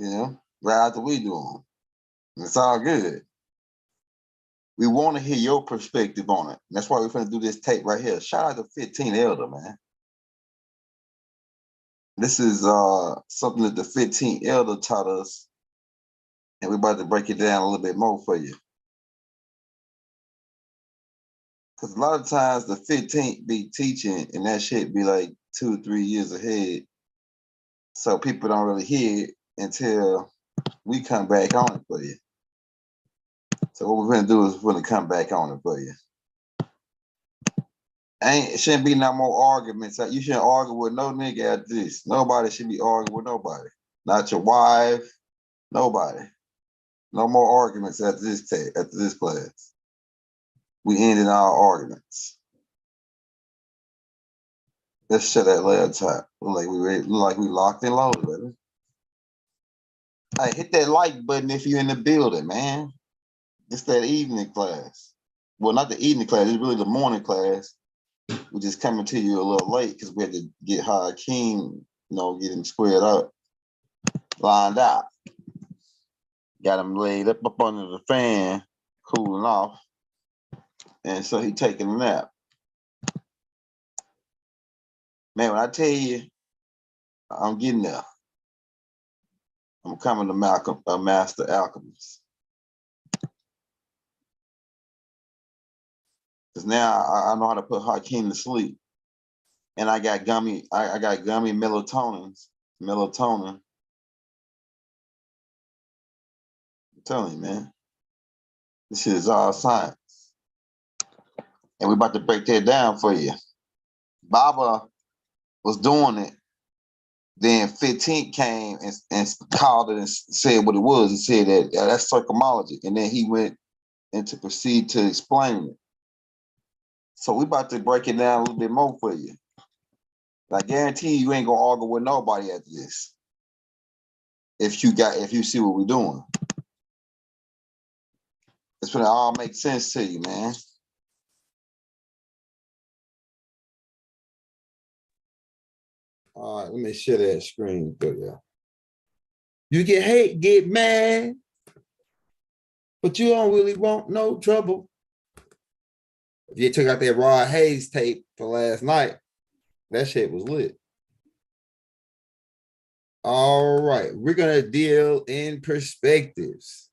you know, right after we do them. It's all good. We want to hear your perspective on it. That's why we're going to do this tape right here. Shout out to 15 Elder, man. This is something that the 15 Elder taught us, and we're about to break it down a little bit more for you. Because a lot of times the 15th be teaching, and that shit be like 2 or 3 years ahead. So people don't really hear it until we come back on it for you. So what we're gonna do is we're gonna come back on it for you. It shouldn't be no more arguments. You shouldn't argue with no nigga after this. Nobody should be arguing with nobody. Not your wife, nobody. No more arguments after this class. We ended our arguments. Let's shut that laptop. Look like we locked and loaded, baby. Hey, hit that like button if you're in the building, man. It's that evening class. Well, not the evening class, it's really the morning class. We're just coming to you a little late because we had to get Hakeem, get him squared up, lined out. Got him laid up under the fan, cooling off. And so he taking a nap. Man, when I tell you, I'm getting there. I'm coming to Master Alchemist. Because now I know how to put Hakeem to sleep. And I got gummy melatonin. I'm telling you, man. This shit is all science. And we're about to break that down for you. Baba was doing it. Then 15 came and called it and said what it was. He said that's psychomology. And then he went and to proceed to explain it. So we're about to break it down a little bit more for you. I guarantee you ain't gonna argue with nobody after this. If you see what we're doing. It's gonna all make sense to you, man. All right, let me share that screen for you. You get mad, but you don't really want no trouble. If you took out that Rod Hayes tape for last night, that shit was lit. All right, we're gonna deal in perspectives.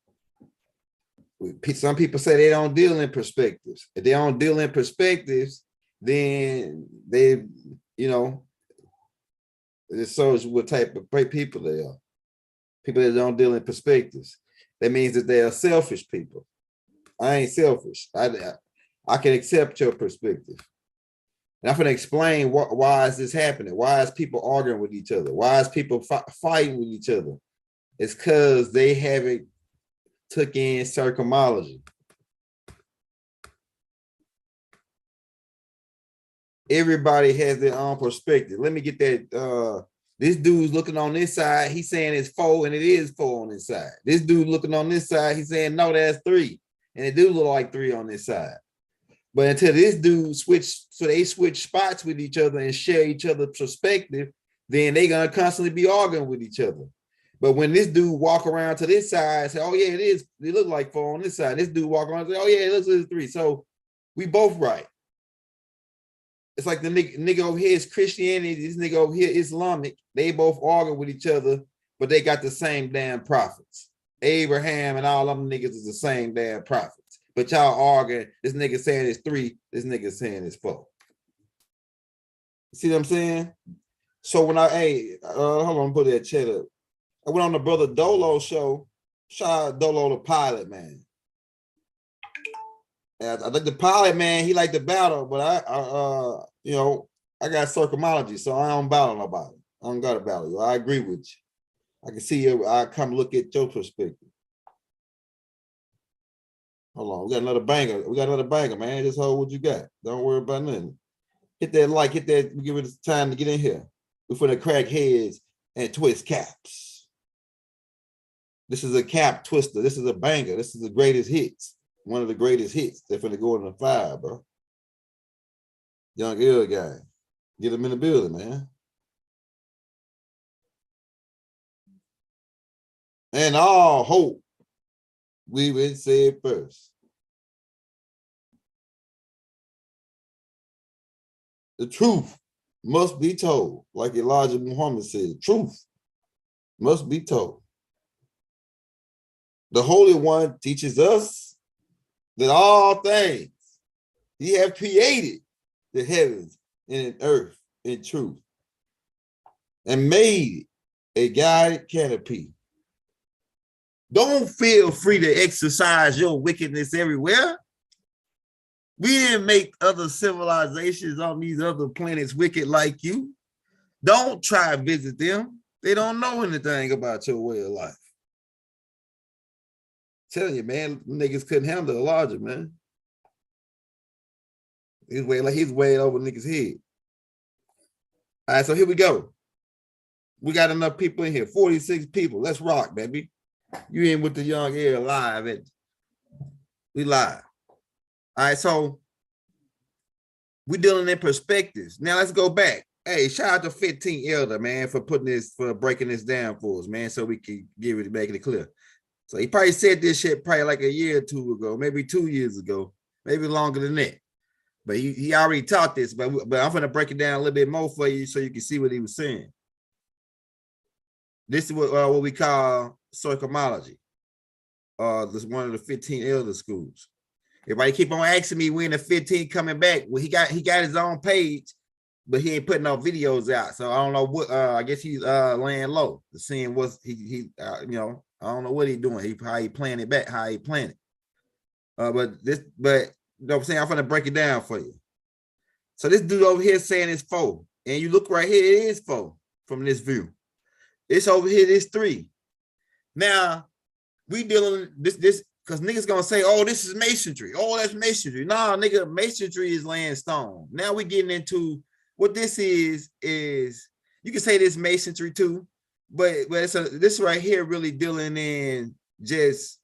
Some people say they don't deal in perspectives. If they don't deal in perspectives, then they, it shows what type of people they are. People that don't deal in perspectives. That means that they are selfish people. I ain't selfish. I can accept your perspective. And I'm going to explain why is this happening? Why is people arguing with each other? Why is people fighting with each other? It's because they haven't took in psychomology. Everybody has their own perspective. Let me get that. This dude's looking on this side. He's saying it's 4, and it is 4 on this side. This dude looking on this side. He's saying, no, that's 3. And it do look like 3 on this side. But until this dude they switch spots with each other and share each other's perspective, then they're going to constantly be arguing with each other. But when this dude walk around to this side and say, oh, yeah, it look like 4 on this side. This dude walk around and say, oh, yeah, it looks like 3. So we both right. It's like the nigga over here is Christianity, this nigga over here is Islamic. They both argue with each other, but they got the same damn prophets. Abraham and all them niggas is the same damn prophets. But y'all arguing, this nigga saying it's 3, this nigga saying it's 4. See what I'm saying? So when hold on, put that chat up. I went on the Brother Dolo show. Shout out Dolo the pilot, man. And I think the pilot, man, he liked the battle, but I got psychomology, so I don't battle nobody. I don't got to battle you. I agree with you. I can see you. I come look at your perspective. Hold on, we got another banger. Man. Just hold what you got. Don't worry about nothing. Hit that like, hit that. Give it time to get in here. We're finna crack heads and twist caps. This is a cap twister. This is a banger. This is the greatest hits. One of the greatest hits. They're finna go in the fire, bro. Young ill guy. Get him in the building, man. and all hope we would say it first. The truth must be told, like Elijah Muhammad said, truth must be told. The Holy One teaches us that all things he have created the heavens and earth in truth and made a guided canopy. Don't feel free to exercise your wickedness everywhere. We didn't make other civilizations on these other planets wicked like you. Don't try to visit them. They don't know anything about your way of life. Tell you, man, niggas couldn't handle the larger, man. He's way over niggas' head. All right, so here we go. We got enough people in here, 46 people. Let's rock, baby. You in with the young air live. We live. All right, so we dealing in perspectives. Now let's go back. Hey, shout out to 15 Elder, man, for breaking this down for us, man, so we can make it clear. So he probably said this shit probably like a year or two ago, maybe 2 years ago, maybe longer than that. But he already taught this, but I'm going to break it down a little bit more for you so you can see what he was saying. This is what we call psychomology. This is one of the 15 elder schools. Everybody keep on asking me when the 15 coming back. Well, he got his own page, but he ain't putting no videos out. So I don't know what. I guess he's laying low, seeing what he I don't know what he's doing. How he playing it back, how he playing it. But you know what I'm saying? I'm gonna break it down for you. So this dude over here saying it's 4, and you look right here, it is 4 from this view. It's over here, it's 3. Now we dealing this because niggas gonna say, oh, this is masonry. Oh, that's masonry. Nah, nigga, masonry is laying stone. Now we getting into what this is you can say this masonry too, but this right here really dealing in just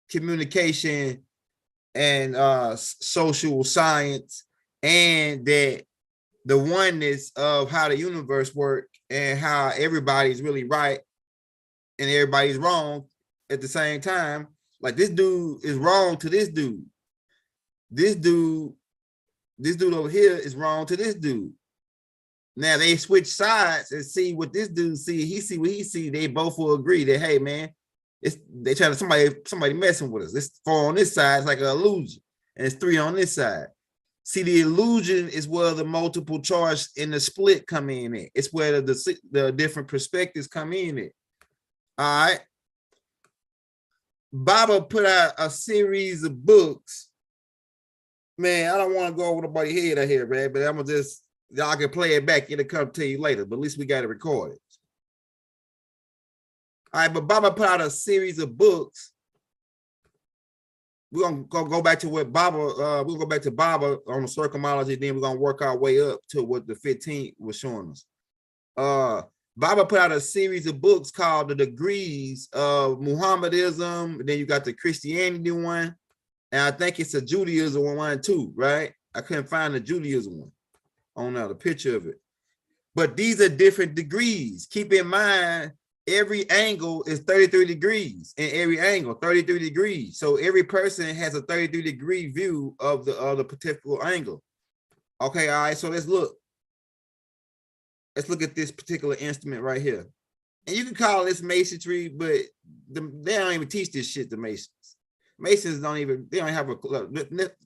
communication and social science, and that the oneness of how the universe works and how everybody's really right and everybody's wrong at the same time. Like this dude is wrong to this dude. This dude over here is wrong to this dude. Now they switch sides and see what this dude see. He see what he see. They both will agree that, hey man, they trying to somebody messing with us. It's 4 on this side, it's like an illusion, and it's 3 on this side. See, the illusion is where the multiple charge and the split come in at. It's where the different perspectives come in at. All right. Baba put out a series of books. Man, I don't want to go over nobody's head out here, man, but I'm gonna just, y'all can play it back. It'll come to you later, but at least we got it recorded. All right, but Baba put out a series of books. We're gonna go back to what Baba, we'll go back to Baba on the psychomology, then we're gonna work our way up to what the 15th was showing us. Baba put out a series of books called The Degrees of Muhammadism. Then you got the Christianity one, and I think it's a Judaism one too, right? I couldn't find the Judaism one on the picture of it. But these are different degrees. Keep in mind, every angle is 33 degrees, and every angle 33 degrees. So every person has a 33-degree view of the particular angle. Okay, all right. So let's look. Let's look at this particular instrument right here. And you can call this masonry, but they don't even teach this shit to Masons. Masons don't have a clue.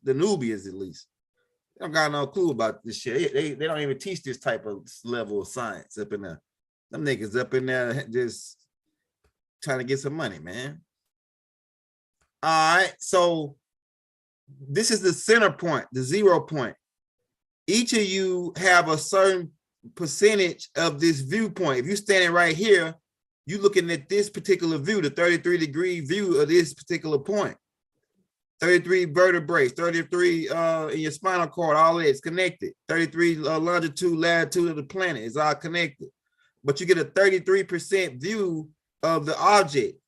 The Nubians, at least. They don't got no clue about this shit. They don't even teach this type of level of science up in there. Them niggas up in there just trying to get some money, man. All right, so this is the center point, the 0 point. Each of you have a certain percentage of this viewpoint. If you're standing right here, you're looking at this particular view, the 33-degree view of this particular point. 33 vertebrae, 33 in your spinal cord, all that is connected. 33 longitude, latitude of the planet is all connected. But you get a 33% view of the object.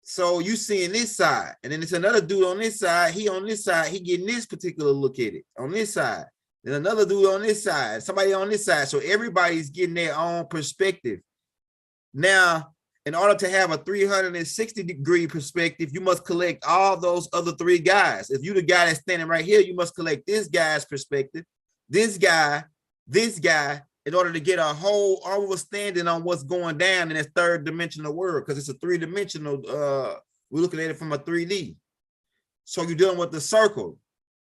So you seeing this side, and then it's another dude on this side. He on this side, he getting this particular look at it on this side. Then another dude on this side, somebody on this side. So everybody's getting their own perspective. Now, in order to have a 360-degree perspective, you must collect all those other three guys. If you're the guy that's standing right here, you must collect this guy's perspective, this guy, in order to get a whole understanding on what's going down in this third dimensional world, because it's a three-dimensional, we're looking at it from a 3D. So you're dealing with the circle.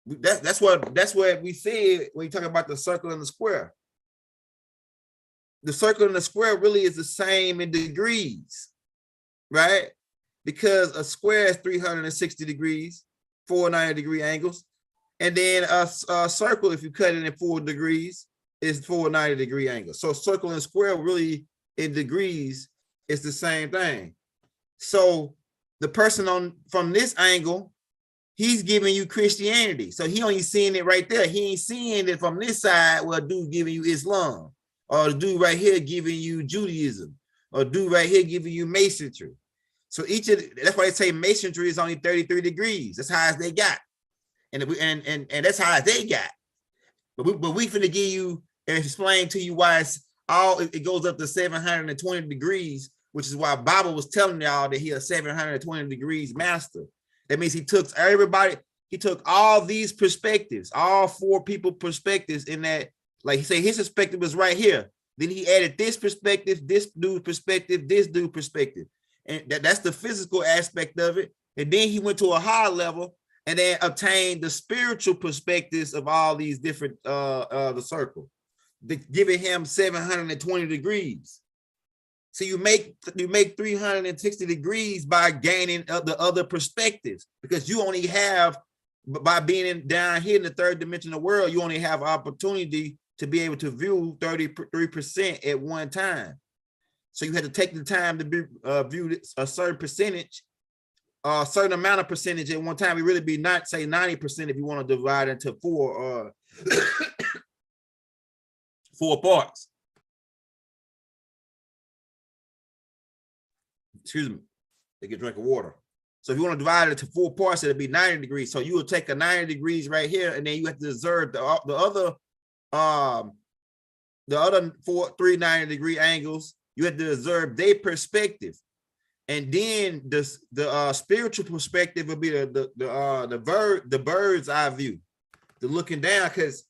That's what we said when you talk about the circle and the square. The circle and the square really is the same in degrees, right? Because a square is 360 degrees, 490-degree angles. And then a circle, if you cut it in 4 degrees, is 490-degree angles. So circle and square really in degrees is the same thing. So the person from this angle, he's giving you Christianity. So he only seeing it right there. He ain't seeing it from this side where a dude giving you Islam, or the dude right here giving you Judaism, or dude right here giving you Masonry. So that's why they say Masonry is only 33 degrees. That's how they got. And that's how they got. But we finna give you and explain to you why it goes up to 720 degrees, which is why Baba was telling y'all that he a 720 degrees master. That means he took all these perspectives, all 4 people perspectives in that, like he said, his perspective was right here. Then he added this perspective, this dude perspective, this dude perspective. And that's the physical aspect of it. And then he went to a higher level and then obtained the spiritual perspectives of all these different, the circle, giving him 720 degrees. So you make 360 degrees by gaining the other perspectives, because you only have, by being down here in the third dimensional world, you only have opportunity to be able to view 33% at one time. So you had to take the time to view a certain percentage, a certain amount of percentage at one time. It really be not say 90% if you want to divide into 4 parts. Excuse me, take a drink of water. So if you want to divide it into 4 parts, it'll be 90 degrees. So you will take a 90 degrees right here, and then you have to observe the other 390-degree angles. You have to observe their perspective, and then the spiritual perspective will be the bird's eye view, the looking down. Because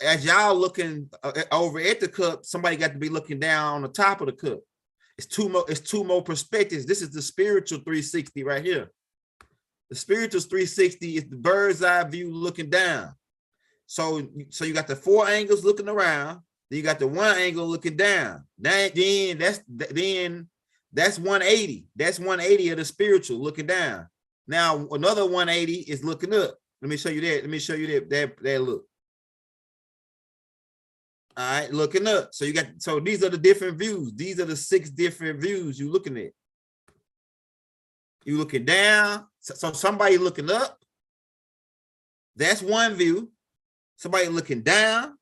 as y'all looking over at the cup, somebody got to be looking down on the top of the cup. It's two more perspectives. This is the spiritual 360 right here. The spiritual 360 is the bird's eye view looking down. So you got the 4 angles looking around. Then you got the 1 angle looking down. Then that's 180. That's 180 of the spiritual looking down. Now another 180 is looking up. Let me show you that. Let me show you that look. All right, looking up. So these are the different views. These are the 6 different views you're looking at. You looking down. So somebody looking up. That's one view. Somebody looking down.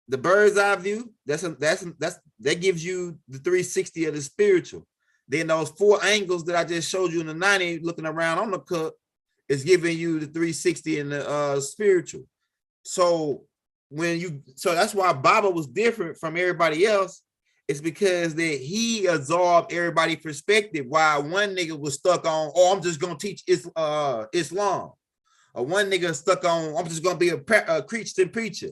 The bird's eye view. That gives you the 360 of the spiritual. Then those 4 angles that I just showed you in the 90, looking around on the cup, is giving you the 360 in the spiritual. So that's why Baba was different from everybody else. It's because that he absorbed everybody's perspective, while one nigga was stuck on, I'm just gonna teach Islam, or one nigga stuck on, I'm just gonna be a Christian preacher.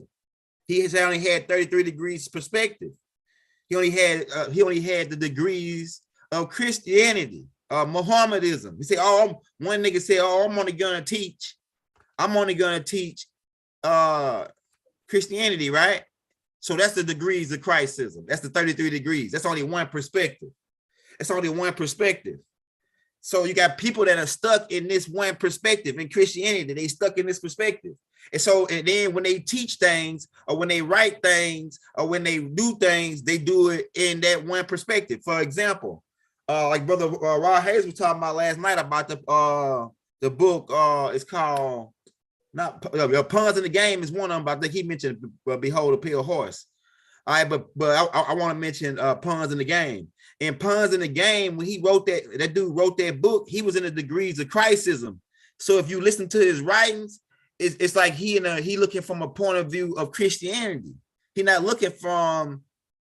He only had 33 degrees perspective. He only had the degrees of Christianity, Mohammedanism. He said, one nigga said, I'm only gonna teach Christianity, right? So that's the degrees of Christism. That's the 33 degrees. That's only one perspective. It's only one perspective. So you got people that are stuck in this one perspective in Christianity. They stuck in this perspective. And then when they teach things, or when they write things, or when they do things, they do it in that one perspective. For example, like Brother Rod Hayes was talking about last night about the book. It's called Puns in the Game is one of them, but I think he mentioned Behold a Pale Horse. All right, but I want to mention Puns in the Game. And Puns in the Game, when he wrote that dude wrote that book, he was in the degrees of Christism. So if you listen to his writings, it's like he looking from a point of view of Christianity. He's not looking from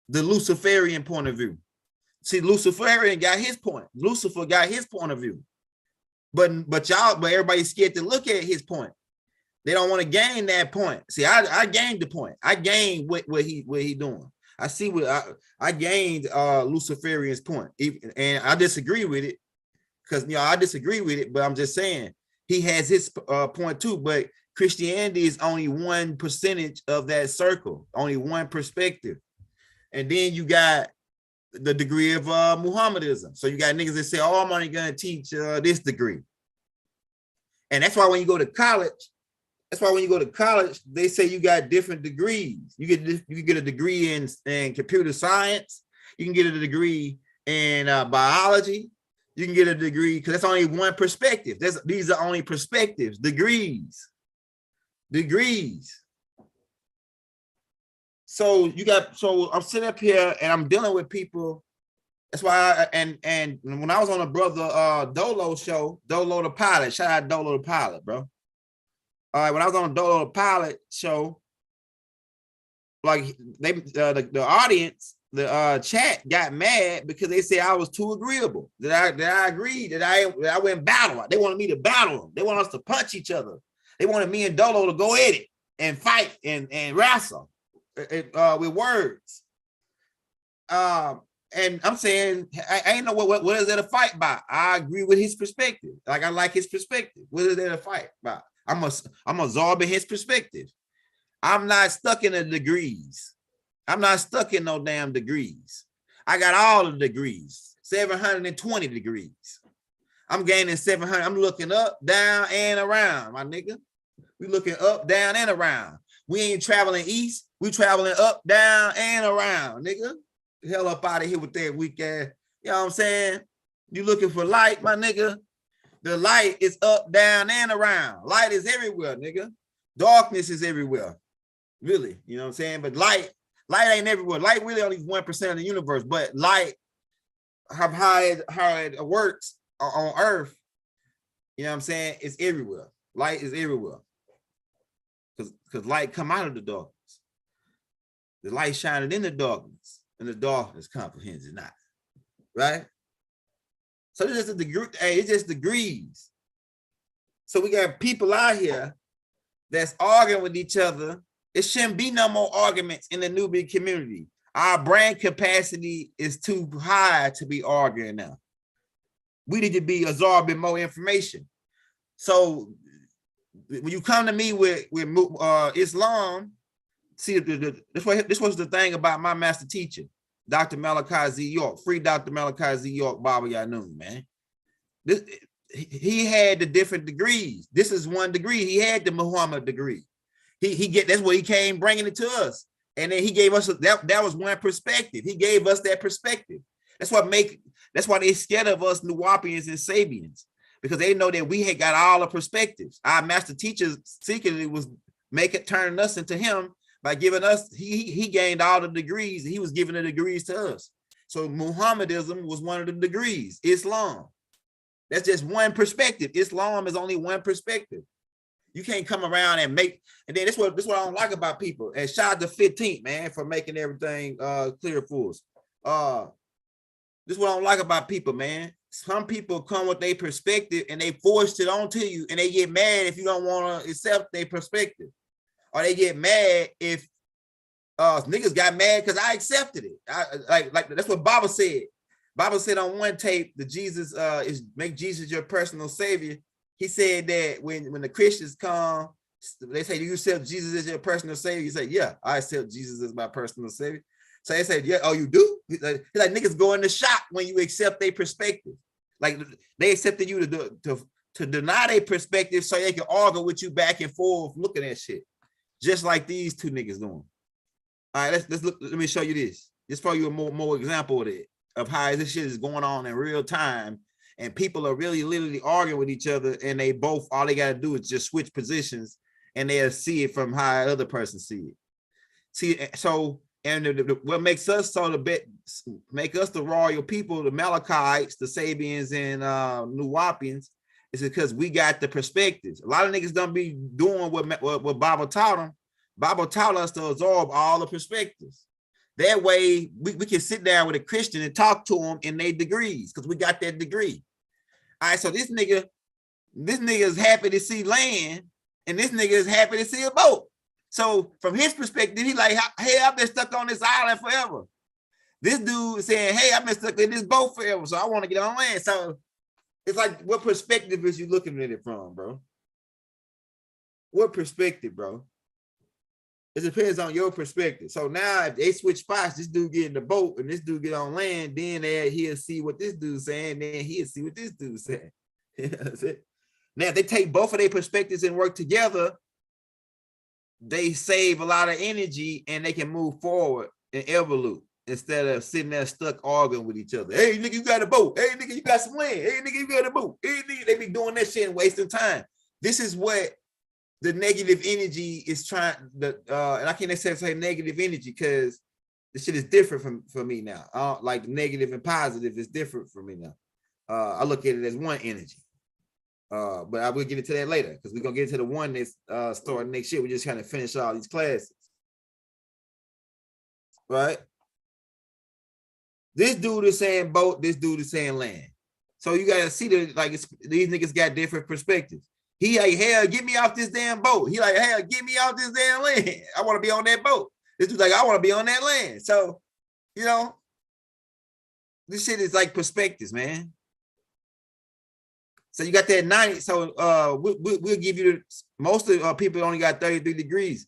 the Luciferian point of view. See, Luciferian got his point. Lucifer got his point of view. But everybody's scared to look at his point. They don't want to gain that point. See, I gained the point. I gained what he doing. I see what I gained Luciferian's point, and I disagree with it because I disagree with it. But I'm just saying he has his point too. But Christianity is only 1% of that circle, only one perspective, and then you got the degree of Muhammadism. So you got niggas that say, "Oh, I'm only gonna teach this degree," and that's why when you go to college. That's why when you go to college, they say you got different degrees. You get a degree in computer science. You can get a degree in biology. You can get a degree because that's only one perspective. These are only perspectives, degrees. So I'm sitting up here and I'm dealing with people. That's why and when I was on a brother Dolo show, Dolo the pilot, shout out Dolo the pilot, bro. All right, when I was on Dolo the Pilot show, like the audience, the chat got mad because they said I was too agreeable. That I agreed that I went battle. They wanted me to battle them. They want us to punch each other. They wanted me and Dolo to go at it and fight and wrestle with words. And I'm saying I ain't know what is there to fight by. I agree with his perspective. Like I like his perspective. What is there to fight by? I'm absorbing his perspective. I'm not stuck in the degrees. I'm not stuck in no damn degrees. I got all the degrees, 720 degrees. I'm gaining 700. I'm looking up, down, and around, my nigga. We looking up, down, and around. We ain't traveling east. We traveling up, down, and around, nigga. Hell up out of here with that weak ass. You know what I'm saying? You looking for light, my nigga? The light is up, down, and around. Light is everywhere, nigga. Darkness is everywhere. Really, you know what I'm saying? But light ain't everywhere. Light really only 1% of the universe, but light, how it works on Earth, you know what I'm saying? It's everywhere. Light is everywhere. Because light come out of the darkness. The light shining in the darkness, and the darkness comprehends it not. Right? So it's just a degree, it's just degrees. So we got people out here that's arguing with each other. It shouldn't be no more arguments in the newbie community. Our brain capacity is too high to be arguing now. We need to be absorbing more information. So when you come to me with Islam, see, this was the thing about my master teacher. Dr. Malachi Z. York, free Dr. Malachi Z. York, Baba Yanun, man. He had the different degrees. This is one degree. He had the Muhammad degree. That's what he came bringing it to us. And then he gave us that was one perspective. He gave us that perspective. That's why they scared of us Nuwapians and Sabians, because they know that we had got all the perspectives. Our master teachers secretly was turning us into him. By giving us, he gained all the degrees. He was giving the degrees to us. So Muhammadism was one of the degrees. Islam, that's just one perspective. Islam is only one perspective. You can't come around and then this what I don't like about people. And shout out to 15th, man, for making everything clear for us. This is what I don't like about people, man. Some people come with their perspective and they force it onto you, and they get mad if you don't want to accept their perspective. Or they get mad if niggas got mad because I accepted it. Like that's what Baba said. Baba said on one tape that Jesus is make Jesus your personal savior. He said that when the Christians come, they say, "Do you accept Jesus as your personal savior?" You say, "Yeah, I accept Jesus as my personal savior." So they said, "Yeah, oh, you do?" He's like niggas go into shock when you accept their perspective. Like they accepted you to deny their perspective so they can argue with you back and forth looking at shit. Just like these two niggas doing. All right, let's look. Let me show you this. Just for you a more example of it, of how this shit is going on in real time, and people are really literally arguing with each other, and they both all they gotta do is just switch positions, and they'll see it from how the other person see it. See, so and what makes us make us the royal people, the Malachites, the Sabians, and Nuwapians, is because we got the perspectives. A lot of niggas don't be doing what Baba taught them. Baba taught us to absorb all the perspectives. That way we can sit down with a Christian and talk to them in their degrees because we got that degree. All right, so this nigga is happy to see land, and this nigga is happy to see a boat. So from his perspective, he like, hey, I've been stuck on this island forever. This dude is saying, hey, I've been stuck in this boat forever, so I want to get on land. So it's like, what perspective is you looking at it from, bro? What perspective, bro? It depends on your perspective. So now if they switch spots, this dude get in the boat and this dude get on land, then he'll see what this dude's saying, then he'll see what this dude's saying. That's it. Now, if they take both of their perspectives and work together, they save a lot of energy and they can move forward and evolve instead of sitting there stuck arguing with each other. Hey, nigga, you got a boat. Hey, nigga, you got some land. Hey, nigga, you got a boat. Hey, nigga, they be doing that shit and wasting time. This is what the negative energy is trying, and I can't necessarily say negative energy because this shit is different for me now. Like negative and positive is different for me now. I look at it as one energy. But I will get into that later because we're gonna get into the one that's starting next year. We're just trying to finish all these classes. Right? This dude is saying boat, this dude is saying land. So you gotta see that like these niggas got different perspectives. He like, hell, get me off this damn boat. He like, hell, get me off this damn land. I want to be on that boat. This dude's like, I want to be on that land. So, you know, this shit is like perspectives, man. So you got that 90. So we'll give you most of people only got 33 degrees.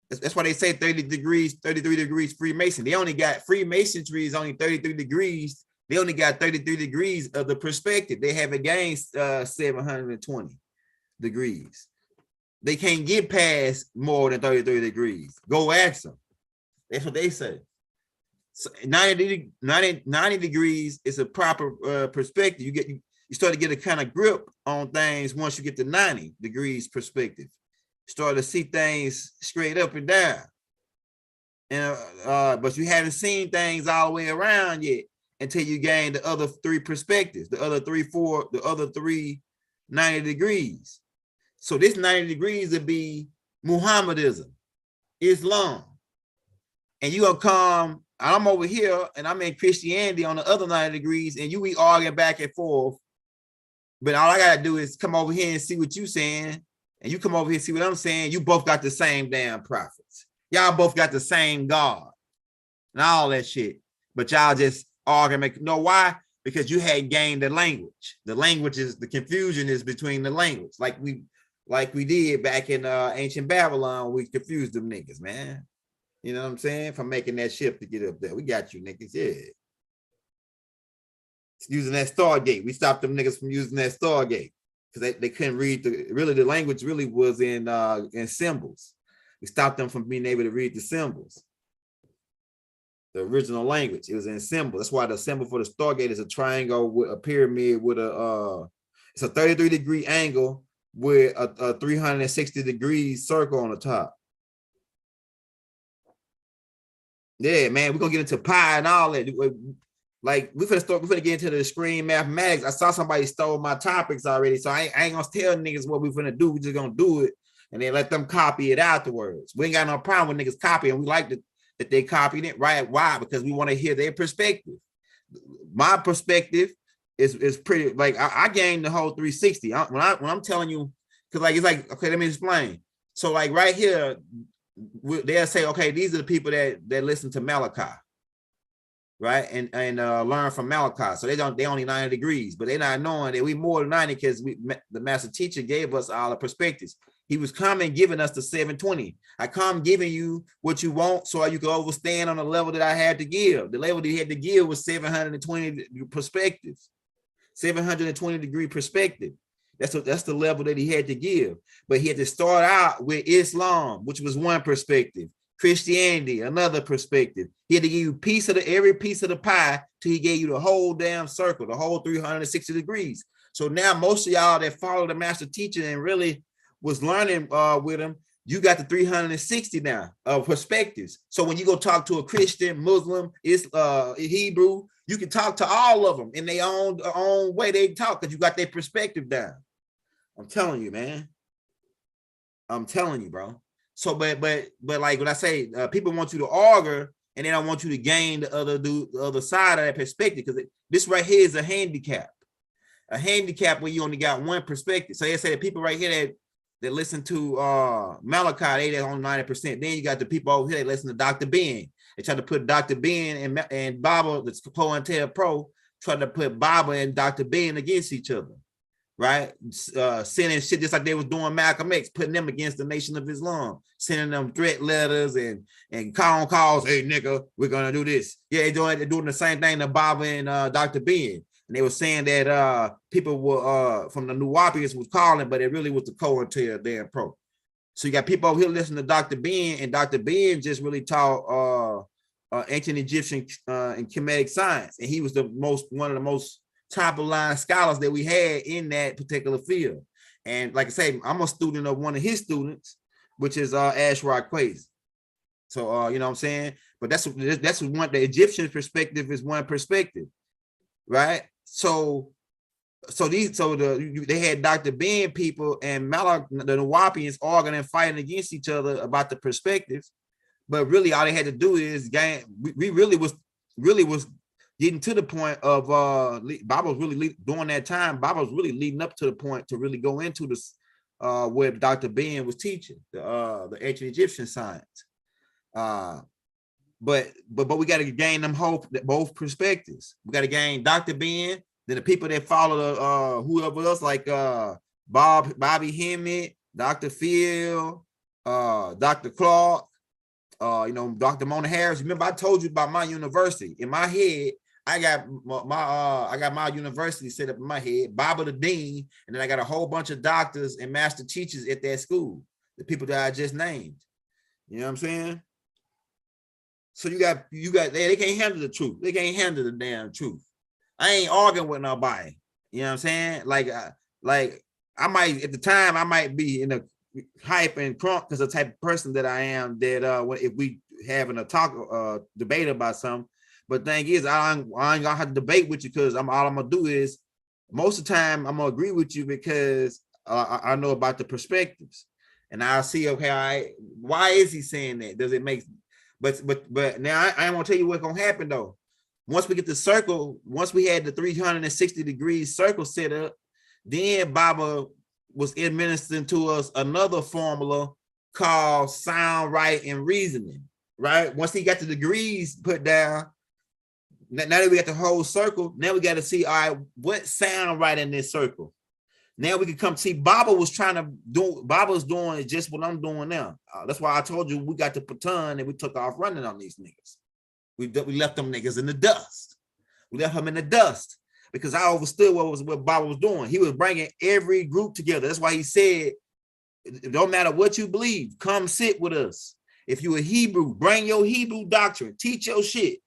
That's why they say 30 degrees, 33 degrees Freemason. They only got Freemasonry is only 33 degrees. They only got 33 degrees of the perspective. They haven't gained 720 degrees. They can't get past more than 33 degrees. Go ask them. That's what they say. So 90 degrees is a proper perspective. You start to get a kind of grip on things once you get to 90 degrees perspective. Start to see things straight up and down. And but you haven't seen things all the way around yet until you gain the other three perspectives, the other three 90 degrees. So this 90 degrees would be Muhammadism, Islam. And you gonna come, I'm over here and I'm in Christianity on the other 90 degrees and you be arguing back and forth. But all I gotta do is come over here and see what you're saying. And you come over here and see what I'm saying. You both got the same damn prophets. Y'all both got the same God and all that shit. But y'all just arguing. Know why? Because you had gained the language. The language is, the confusion is between the language. Like we did back in ancient Babylon, we confused them niggas, man. You know what I'm saying? From making that ship to get up there. We got you niggas, yeah. Using that Stargate. We stopped them niggas from using that Stargate. Because they couldn't read the language really was in symbols. We stopped them from being able to read the symbols. The original language, it was in symbols. That's why the symbol for the Stargate is a triangle with a pyramid with it's a 33 degree angle with a 360 degrees circle on the top. Yeah, man, we're gonna get into pi and all that. Like we're gonna get into the extreme mathematics. I saw somebody stole my topics already, so I ain't gonna tell niggas what we're gonna do. We're just gonna do it and then let them copy it afterwards. We ain't got no problem with niggas copying. We like that they copied it, right? Why? Because we want to hear their perspective. My perspective is pretty, like I gained the whole 360. When I'm telling you, because like it's like, okay, let me explain. So like right here, they'll say, okay, these are the people that listen to Malachi, right? And learn from Malachi. So they only 90 degrees, but they're not knowing that we more than 90 because the master teacher gave us all the perspectives. He was coming giving us the 720. I come giving you what you want so you can overstand on the level that I had to give. The level that he had to give was 720 perspectives, 720 degree perspective. That's the level that he had to give. But he had to start out with Islam, which was one perspective. Christianity, another perspective. He had to give you every piece of the pie till he gave you the whole damn circle, the whole 360 degrees. So now most of y'all that follow the master teacher and really was learning with him, you got the 360 now of perspectives. So when you go talk to a Christian, Muslim, Hebrew, you can talk to all of them in their own way they talk because you got their perspective down. I'm telling you, man. I'm telling you, bro. So, but like when I say people want you to argue and they don't want you to gain the other side of that perspective, because this right here is a handicap. A handicap when you only got one perspective. So they say the people right here that listen to Malachi, they on 90%. Then you got the people over here that listen to Dr. Ben. They try to put Dr. Ben and Bible, that's Pro, try to put Bible and Dr. Ben against each other, right? Sending shit just like they was doing Malcolm X, putting them against the Nation of Islam, sending them threat letters and calls. Hey, nigga, we're gonna do this. Yeah, they're doing the same thing to Bible and Dr. Ben. And they were saying that people were from the Nuwapians was calling, but it really was the COINTELPRO. So you got people over here listening to Dr. Ben, and Dr. Ben just really taught ancient Egyptian and Kemetic science. And he was one of the most top of line scholars that we had in that particular field. And like I say, I'm a student of one of his students, which is Ashrod Quasi. So you know what I'm saying? But that's one, the Egyptian perspective is one perspective, right? So they had Dr. Ben people and the Nawapians arguing and fighting against each other about the perspectives, but really all they had to do is gain. We really was getting to the point of Bob was really during that time. Bob was really leading up to the point to really go into this where Dr. Ben was teaching the ancient Egyptian science. But we got to gain them both perspectives. We got to gain Dr. Ben, then the people that follow whoever else, like Bobby Hemmett, Dr. Phil, Dr. Clark, Dr. Mona Harris. Remember, I told you about my university. In my head, I got my university set up in my head, Baba the Dean, and then I got a whole bunch of doctors and master teachers at that school, the people that I just named. You know what I'm saying? So you got they can't handle the truth. They can't handle the damn truth. I ain't arguing with nobody. You know what I'm saying? Like I might at the time I might be in a hype and crunk because the type of person that I am that if we having a talk debate about something. But the thing is, I ain't gonna have to debate with you because all I'm gonna do is most of the time I'm gonna agree with you because I know about the perspectives and I'll see why is he saying that? Does it make but now I ain't gonna tell you what's gonna happen though. Once we get the circle, once we had the 360 degrees circle set up, then Baba was administering to us another formula called sound, right, and reasoning, right? Once he got the degrees put down, now that we got the whole circle, now we got to see, all right, what sound right in this circle? Now we can come see Baba's doing just what I'm doing now. That's why I told you we got the baton and we took off running on these niggas. We left them niggas in the dust. We left him in the dust because I understood what Baba was doing. He was bringing every group together. That's why he said, it don't matter what you believe, come sit with us. If you a Hebrew, bring your Hebrew doctrine, teach your shit.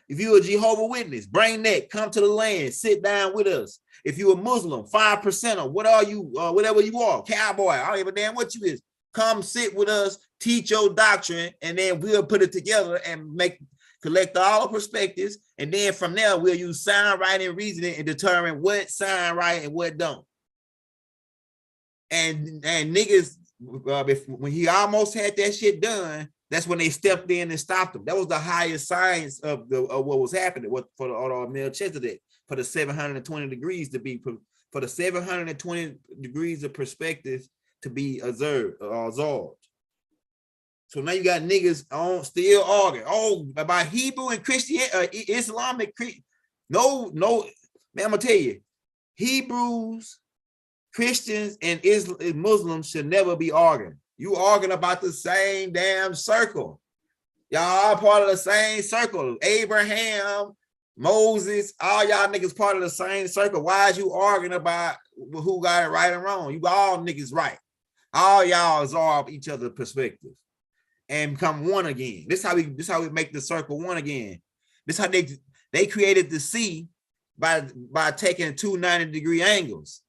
If you a Jehovah's Witness, bring that, come to the land, sit down with us. If you a Muslim, 5%, what are you, whatever you are, cowboy, I don't give a damn what you is, come sit with us, teach your doctrine, and then we'll put it together and collect all the perspectives, and then from there we'll use sound, right, and reasoning and determine what sound right and what don't. And niggas, when he almost had that shit done, that's when they stepped in and stopped him. That was the highest science of what was happening for the order of Melchizedek, for the 720 degrees to be, for the 720 degrees of perspective to be absorbed. So now you got niggas still arguing about Hebrew and Christian, Islamic. No, man, I'm gonna tell you, Hebrews, Christians, and Muslims should never be arguing. You arguing about the same damn circle. Y'all are part of the same circle. Abraham, Moses, all y'all niggas part of the same circle. Why is you arguing about who got it right and wrong? You all niggas right. All y'all absorb each other's perspective and become one again. This how we make the circle one again. This how they created the C by taking 2 90-degree angles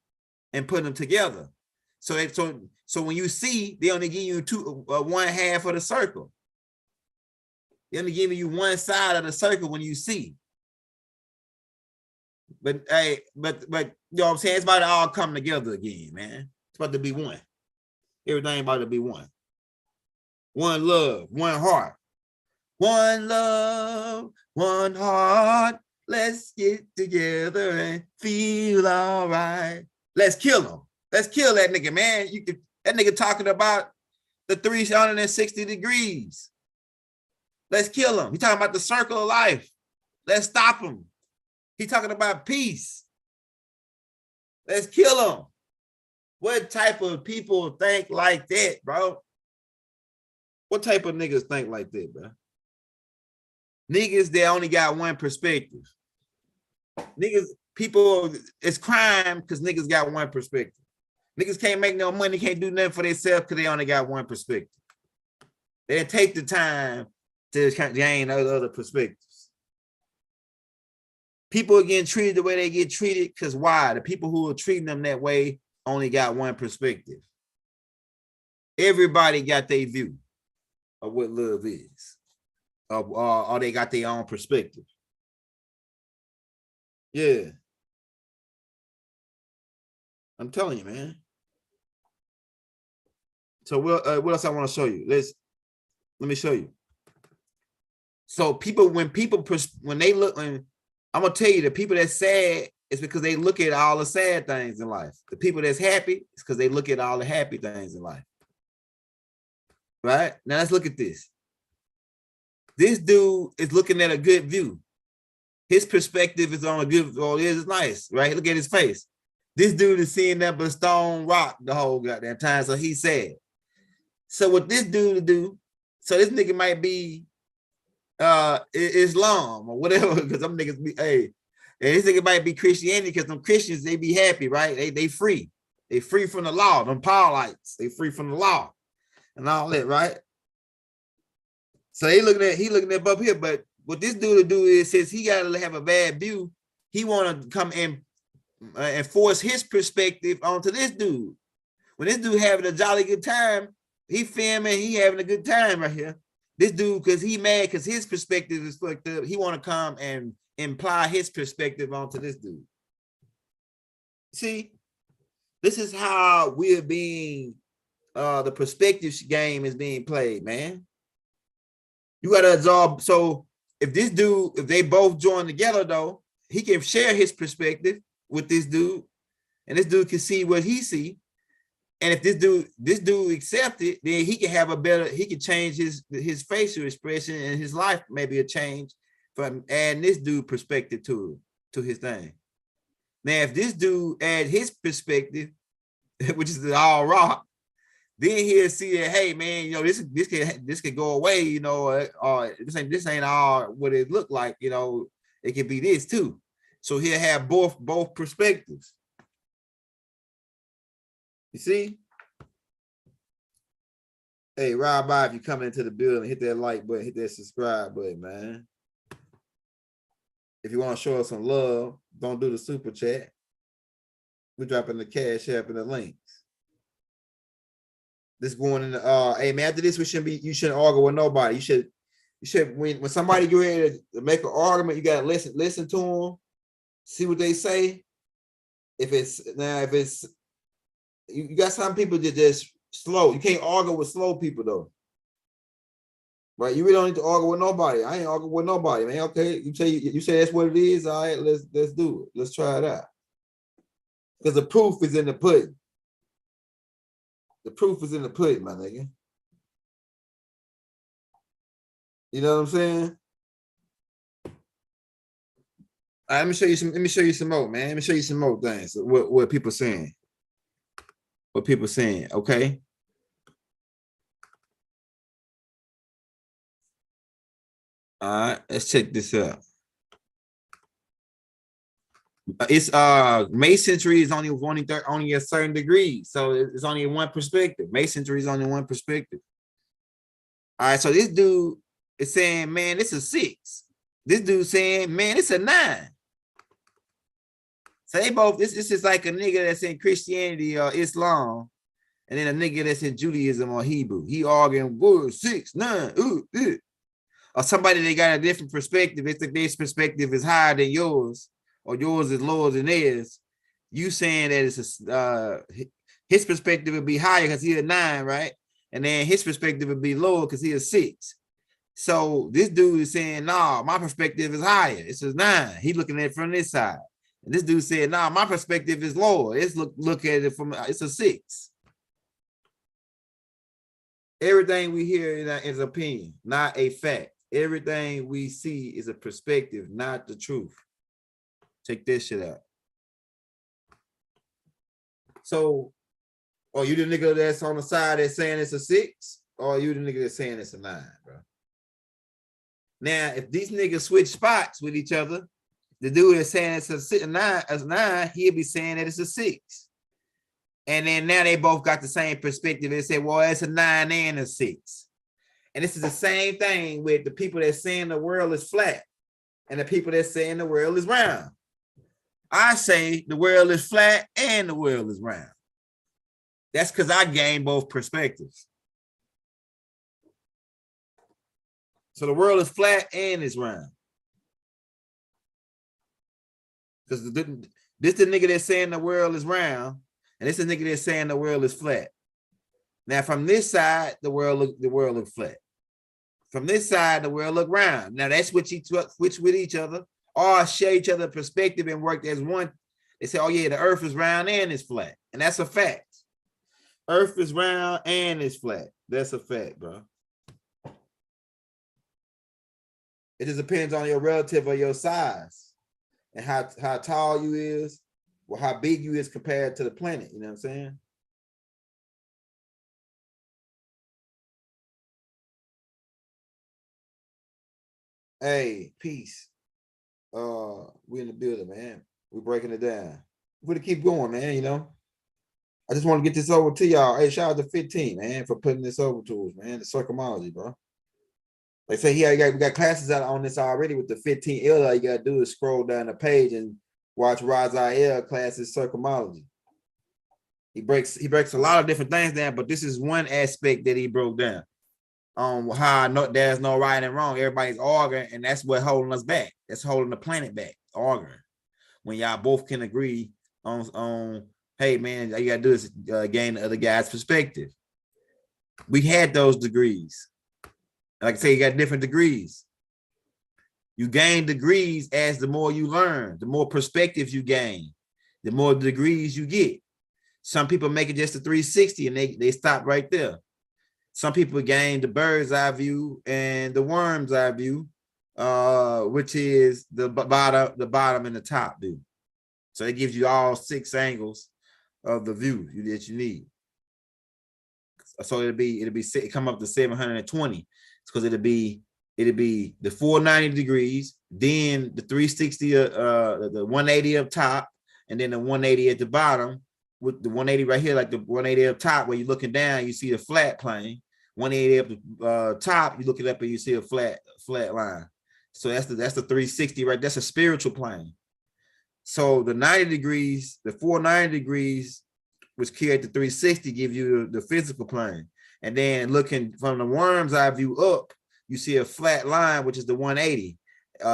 and putting them together. So when you see, they only give you one half of the circle. They only giving you one side of the circle when you see. But hey, but you know what I'm saying? It's about to all come together again, man. It's about to be one. Everything about to be one. One love, one heart. One love, one heart. Let's get together and feel all right. Let's kill him. Let's kill that nigga, man. That nigga talking about the 360 degrees. Let's kill him. He talking about the circle of life. Let's stop him. He talking about peace. Let's kill him. What type of people think like that, bro? What type of niggas think like that, bro? Niggas that only got one perspective. Niggas, people, it's crime because niggas got one perspective. Niggas can't make no money, can't do nothing for themselves because they only got one perspective. They take the time to gain other perspectives. People are getting treated the way they get treated because why? The people who are treating them that way only got one perspective. Everybody got their view of what love is, or they got their own perspective. Yeah, I'm telling you, man. So what else I want to show you? Let me show you. So when they look, I'm gonna tell you, the people that's sad is because they look at all the sad things in life. The people that's happy is because they look at all the happy things in life. Right? Now let's look at this. This dude is looking at a good view. His perspective is on a good, it's nice, right? Look at his face. This dude is seeing that but stone rock the whole goddamn time, so he's sad. So what this dude do, so this nigga might be Islam or whatever, because some niggas be, hey, and this nigga might be Christianity because them Christians, they be happy, right? They free. They free from the law. Them Paulites, they free from the law and all that, right? So he looking at up here, but what this dude do is, since he gotta have a bad view, he want to come and enforce his perspective onto this dude. When this dude having a jolly good time, he filming, he having a good time right here. This dude, because he mad because his perspective is fucked up, he want to come and imply his perspective onto this dude. See, this is how we're being, the perspective game is being played, man. You got to absorb. So if they both join together, though, he can share his perspective with this dude, and this dude can see what he see. And if this dude accept it, then he can change his facial expression, and his life maybe a change from adding this dude perspective to his thing. Now, if this dude add his perspective, which is all rock, then he'll see that, hey man, this can go away, this ain't all what it looked like, it could be this too. So he'll have both perspectives. You see? Hey, Rob, if you come into the building, hit that like button, hit that subscribe button, man. If you want to show us some love, don't do the super chat. We're dropping the cash app and the links. This going in the hey man, after this, you shouldn't argue with nobody. You should when somebody get ready to make an argument, you gotta listen to them, see what they say. If it's you got some people that just slow. You can't argue with slow people though. Right? You really don't need to argue with nobody. I ain't arguing with nobody, man. Okay, you say that's what it is. All right, let's do it. Let's try it out. Because the proof is in the pudding. The proof is in the pudding, my nigga. You know what I'm saying? All right, let me show you some more, man. Let me show you some more things. What people saying. What people saying, okay? All right, let's check this out. It's masonry is only a certain degree, so it's only one perspective. Masonry is only one perspective. All right, so this dude is saying, man, it's a 6. This dude saying, man, it's a 9. So they both, this is like a nigga that's in Christianity or Islam, and then a nigga that's in Judaism or Hebrew. He arguing 6, 9, or somebody that got a different perspective. It's like this perspective is higher than yours, or yours is lower than theirs. You saying that it's his perspective would be higher because he's a 9, right? And then his perspective would be lower because he's a 6. So this dude is saying, nah, my perspective is higher. It's a 9. He looking at it from this side. And this dude said, nah, my perspective is lower. It's look at it from, it's a 6. Everything we hear is opinion, not a fact. Everything we see is a perspective, not the truth. Check this shit out. So, are you the nigga that's on the side that's saying it's a 6? Or are you the nigga that's saying it's a 9, bro? Now, if these niggas switch spots with each other, the dude that's saying it's a 9, he'll be saying that it's a 6. And then now they both got the same perspective. They say, well, it's a 9 and a 6. And this is the same thing with the people that saying the world is flat and the people that saying the world is round. I say the world is flat and the world is round. That's because I gain both perspectives. So the world is flat and it's round. Because this the nigga that's saying the world is round, and this is the nigga that's saying the world is flat. Now from this side, the world look flat. From this side, the world look round. Now that's switch with each other, or share each other perspective and work as one. They say, oh yeah, the earth is round and it's flat. And that's a fact. Earth is round and it's flat. That's a fact, bro. It just depends on your relative or your size and how tall you is, or how big you is compared to the planet. You know what I'm saying? Hey, peace. We in the building, man. We're breaking it down. We're gonna keep going, man. You know, I just want to get this over to y'all. Hey, shout out to 15, man, for putting this over to us, man. The psychomology, bro. Like say we got classes out on this already with the 15 L. All you gotta do is scroll down the page and watch Raziel classes psychomology. He breaks a lot of different things down, but this is one aspect that he broke down. How there's no right and wrong. Everybody's arguing, and that's what holding us back. That's holding the planet back, arguing. When y'all both can agree on hey man, all you gotta do is gain the other guy's perspective. We had those degrees. Like I say, you got different degrees. You gain degrees as the more you learn, the more perspectives you gain, the more degrees you get. Some people make it just a 360 and they stop right there. Some people gain the bird's eye view and the worm's eye view, which is the bottom and the top view. So it gives you all 6 angles of the view that you need. So it come up to 720. Because it'll be the 490 degrees, then the 360, the 180 up top, and then the 180 at the bottom. With the 180 right here, like the 180 up top, where you're looking down, you see the flat plane. 180 up the top, you look it up and you see a flat line. So that's the 360, right? That's a spiritual plane. So the 90 degrees, the 490 degrees, which carry the 360, give you the physical plane. And then looking from the worm's eye view up, you see a flat line, which is the 180,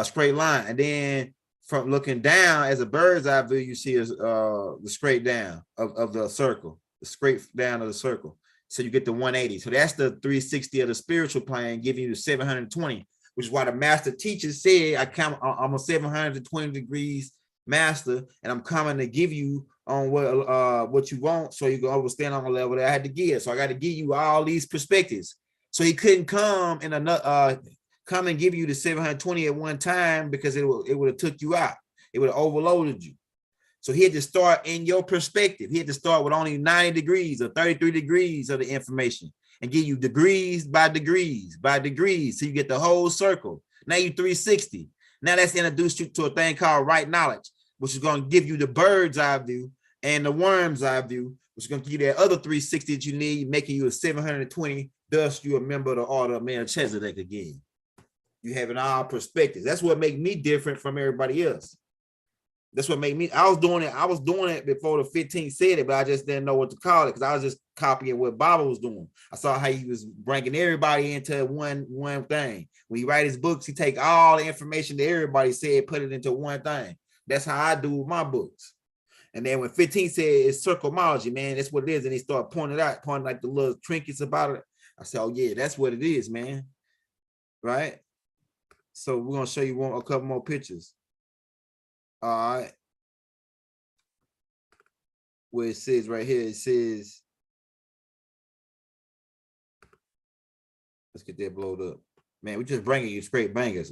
straight line. And then from looking down as a bird's eye view, you see the straight down of the circle, the straight down of the circle. So you get the 180. So that's the 360 of the spiritual plane, giving you the 720, which is why the master teacher said, I'm a 720 degrees master, and I'm coming to give you on what you want, so you can understand on the level that I had to give. So I got to give you all these perspectives. So he couldn't come and give you the 720 at one time, because it would have took you out. It would have overloaded you. So he had to start in your perspective. He had to start with only 90 degrees or 33 degrees of the information and give you degrees by degrees by degrees, so you get the whole circle. Now you 360. Now that's introduced you to a thing called right knowledge, which is going to give you the bird's eye view and the worm's eye view, which is going to give you that other 360 that you need, making you a 720. Thus, you're a member of the Order of Melchizedek again. You having all perspectives. That's what makes me different from everybody else. That's what made me. I was doing it before the 15 said it, but I just didn't know what to call it, because I was just copying what Baba was doing. I saw how he was bringing everybody into one thing. When he write his books, he take all the information that everybody said, put it into one thing. That's how I do with my books. And then when 15 said it's psychomology, man, that's what it is. And he started pointing like the little trinkets about it. I said, oh yeah, that's what it is, man. right? So we're gonna show you a couple more pictures. All right. Where it says right here, it says, let's get that blowed up. Man, we just bringing you straight bangers.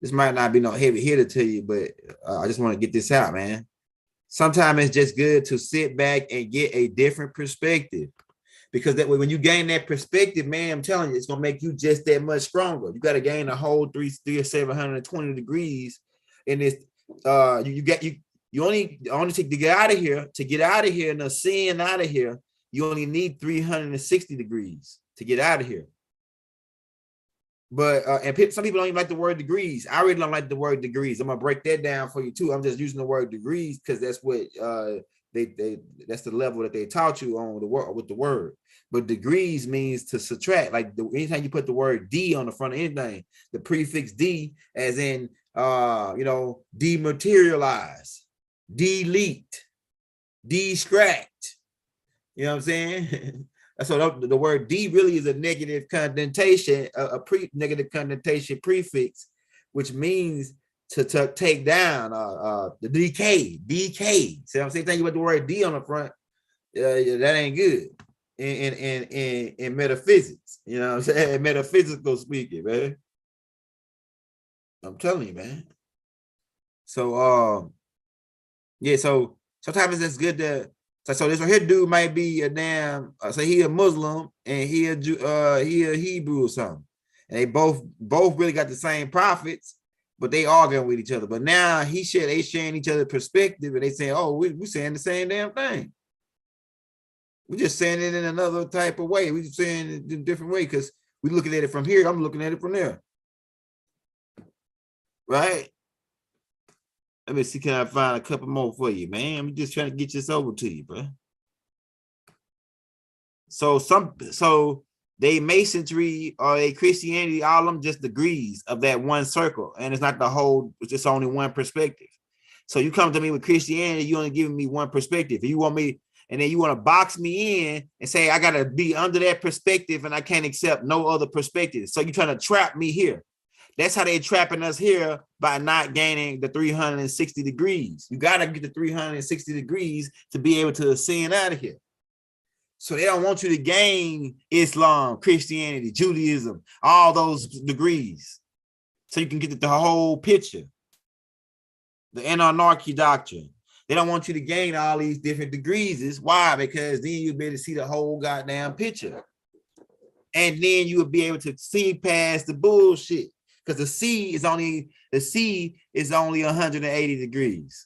This might not be no heavy hitter to you, but I just want to get this out, man. Sometimes it's just good to sit back and get a different perspective, because that way, when you gain that perspective, man, I'm telling you, it's gonna make you just that much stronger. You got to gain a whole 720 degrees in this. You only to get out of here, and the sin out of here, you only need 360 degrees to get out of here. But some people don't even like the word degrees. I really don't like the word degrees. I'm gonna break that down for you too. I'm just using the word degrees because that's what that's the level that they taught you on with the word. But degrees means to subtract. Like anytime you put the word D on the front of anything, the prefix D, as in dematerialize, delete, distract. You know what I'm saying? So the word D really is a negative connotation, negative connotation prefix, which means to take down, the decay. See what I'm saying? Thank you with the word D on the front. That ain't good in metaphysics. You know what I'm saying? Metaphysical speaking, man. I'm telling you, man. So yeah. So sometimes it's good to. So this right here dude might be a damn, say he a Muslim and he a Hebrew or something, and they both really got the same prophets, but they arguing with each other. But now they sharing each other's perspective, and they saying, oh, we saying the same damn thing. We just saying it in another type of way. We just saying it in a different way because we looking at it from here. I'm looking at it from there, right? Let me see, can I find a couple more for you, man? I'm just trying to get this over to you, bro. So they masonry or a Christianity, all of them just degrees of that one circle, and it's not the whole. It's just only one perspective. So you come to me with Christianity, you only giving me one perspective. You want me, and then you want to box me in and say I gotta be under that perspective, and I can't accept no other perspective. So you're trying to trap me here. That's how they're trapping us here by not gaining the 360 degrees. You got to get the 360 degrees to be able to ascend out of here. So they don't want you to gain Islam, Christianity, Judaism, all those degrees. So you can get the whole picture. The anarchy doctrine. They don't want you to gain all these different degrees. Why? Because then you'll be able to see the whole goddamn picture. And then you will be able to see past the bullshit. Because the C is only 180 degrees.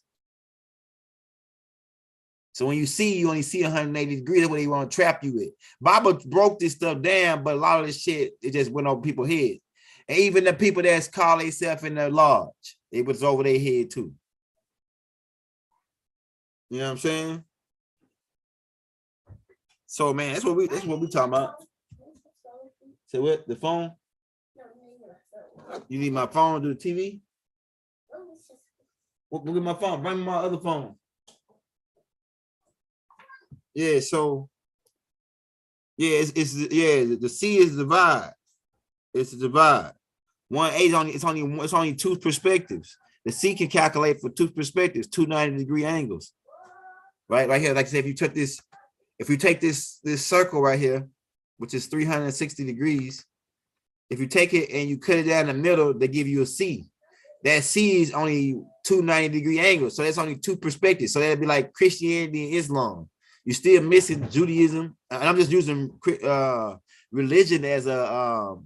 So when you only see 180 degrees. That's what they want to trap you with. Baba broke this stuff down, but a lot of this shit, it just went over people's heads. And even the people that's call themselves in the lodge, it was over their head too. You know what I'm saying? So man, that's what we talking about. Say what? The phone? You need my phone to do the TV? Look at my phone. Bring me my other phone. Yeah, so yeah, the C is divide. It's a divide. 1A it's only two perspectives. The C can calculate for two perspectives, 290-degree angles. Right here, like I said, if you take this circle right here, which is 360 degrees, if you take it and you cut it down the middle, they give you a C. That C is only 290-degree angles. So that's only two perspectives. So that'd be like Christianity and Islam. You're still missing Judaism. And I'm just using religion as a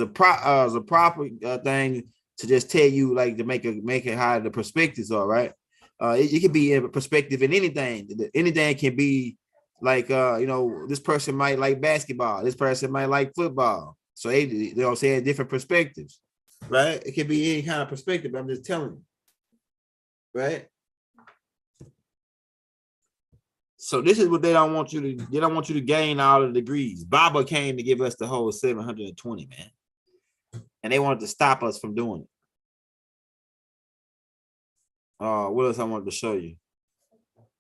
proper thing to just tell you, like, to make it how the perspectives are, right? It can be a perspective in anything. Anything can be like, this person might like basketball. This person might like football. So they saying different perspectives, right? It can be any kind of perspective. I'm just telling you, right? So this is what they don't want you to gain all the degrees. Baba came to give us the whole 720, man. And they wanted to stop us from doing it. What else I wanted to show you?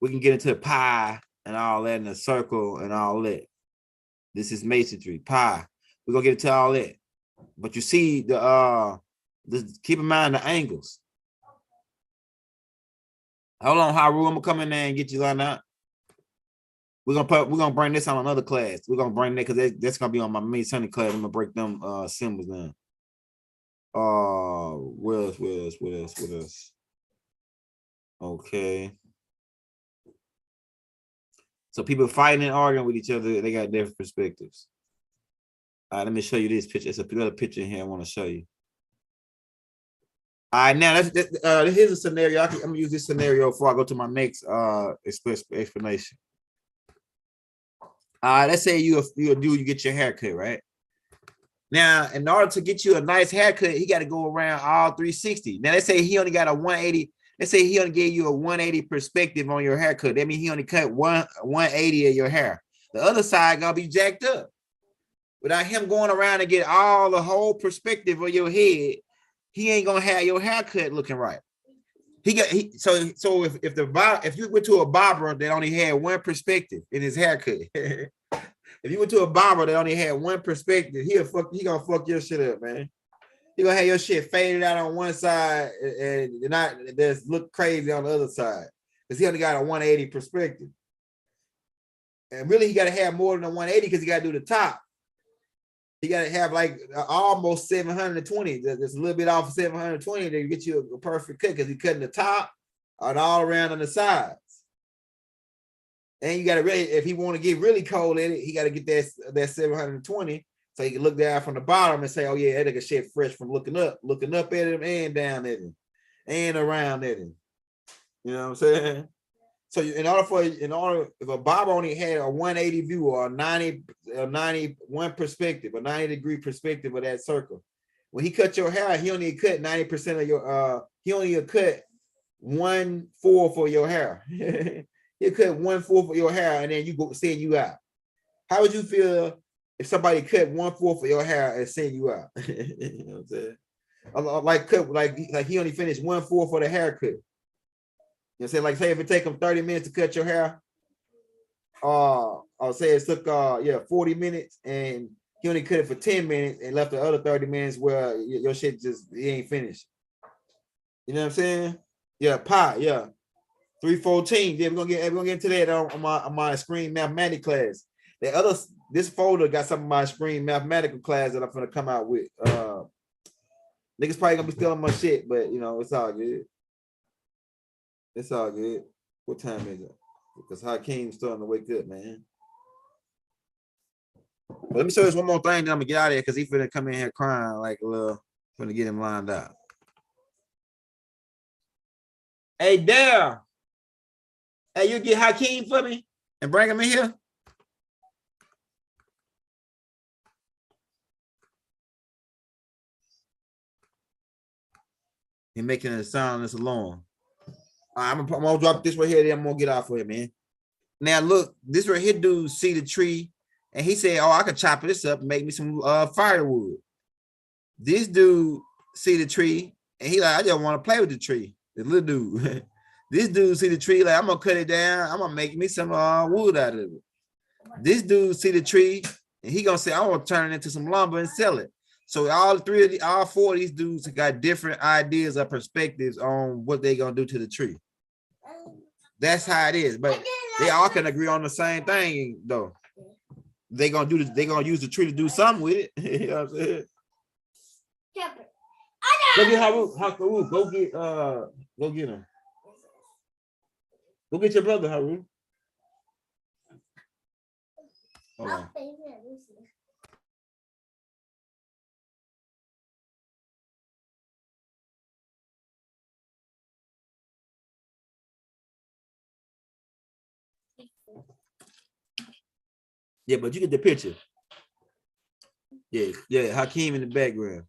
We can get into pi and all that, in a circle and all that. This is masonry, pi. We're gonna get into all that. But you see keep in mind the angles. Hold on, Haru. I'm gonna come in there and get you lined up. We're gonna bring this on another class. We're gonna bring that because that's gonna be on my main Sunday class. I'm gonna break them symbols down. What else? Okay. So people fighting and arguing with each other, they got different perspectives. All right, let me show you this picture. It's another picture here I want to show you. All right, now here's a scenario. I'm gonna use this scenario before I go to my next explanation. Let's say you a dude, you get your haircut, right? Now, in order to get you a nice haircut, he got to go around all 360. Now, let's say he only got a 180. Let's say he only gave you a 180 perspective on your haircut. That means he only cut 180 of your hair. The other side gonna be jacked up. Without him going around and get all the whole perspective of your head, he ain't gonna have your haircut looking right. So if you went to a barber that only had one perspective in his haircut, if you went to a barber that only had one perspective, he gonna fuck your shit up, man. He gonna have your shit faded out on one side and not just look crazy on the other side because he only got a 180 perspective. And really, he got to have more than a 180 because he got to do the top. He got to have like almost 720. Just a little bit off of 720 to get you a perfect cut because he's cutting the top and all around on the sides. And you got to really, if he want to get really cold in it, he got to get that 720 so he can look down from the bottom and say, "Oh yeah, that nigga shit fresh from looking up at him and down at him and around at him." You know what I'm saying? So if a barber only had a 180 view or a 91 perspective, a 90-degree perspective of that circle, when he cut your hair, he only cut 90% of your he only cut 1/4 of your hair. He'll cut 1/4 of your hair and then send you out. How would you feel if somebody cut 1/4 of your hair and send you out? You know what I'm saying? Like he only finished 1/4 of the haircut. You know, like say if it take him 30 minutes to cut your hair, I'll say it took 40 minutes and he only cut it for 10 minutes and left the other 30 minutes where your shit it ain't finished. You know what I'm saying? Yeah, pi, yeah. 314. Yeah, we're gonna get into that on my screen mathematics class. This folder got some of my screen mathematical class that I'm gonna come out with. Niggas probably gonna be stealing my shit, but you know, it's all good. It's all good. What time is it? Because Hakeem's starting to wake up, man. But let me show you this one more thing, then I'm gonna get out of here because he finna come in here crying like a little, finna get him lined up. Hey, Dale. Hey, you get Hakeem for me and bring him in here? He's making a sound this alarm. I'm gonna drop this right here, then I'm gonna get off of it, man. Now look, this right here dude see the tree and he said, "Oh, I could chop this up and make me some firewood." This dude see the tree and he like, "I just want to play with the tree." The little dude. This dude see the tree like, "I'm gonna cut it down. I'm gonna make me some wood out of it." This dude see the tree and he gonna say, "I want to turn it into some lumber and sell it." So all four of these dudes got different ideas or perspectives on what they gonna do to the tree. That's how it is, but they all can agree on the same thing, though. They gonna use the tree to do something with it. You know what I'm saying? Go get Haru. Go get him. Go get your brother, Haru. Hold on. Yeah, but you get the picture. Yeah, Hakeem in the background.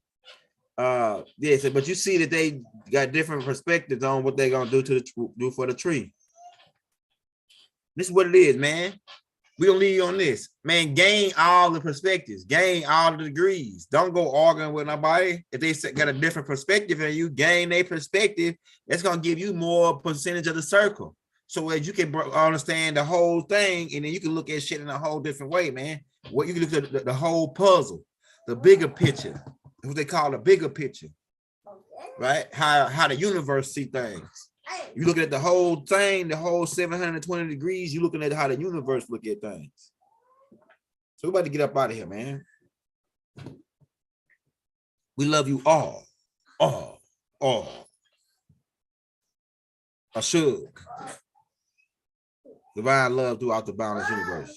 So but you see that they got different perspectives on what they're gonna do for the tree. This is what it is, man. We gonna leave you on this, man. Gain all the perspectives, gain all the degrees. Don't go arguing with nobody. If they got a different perspective and you gain their perspective, that's gonna give you more percentage of the circle. So as you can understand the whole thing, and then you can look at shit in a whole different way, man. What you can look at the whole puzzle, the bigger picture. what they call the bigger picture, right? How the universe see things. You looking at the whole thing, the whole 720 degrees. You looking at how the universe look at things. So we're about to get up out of here, man. We love you all. Ashug. Divine love throughout the boundless universe.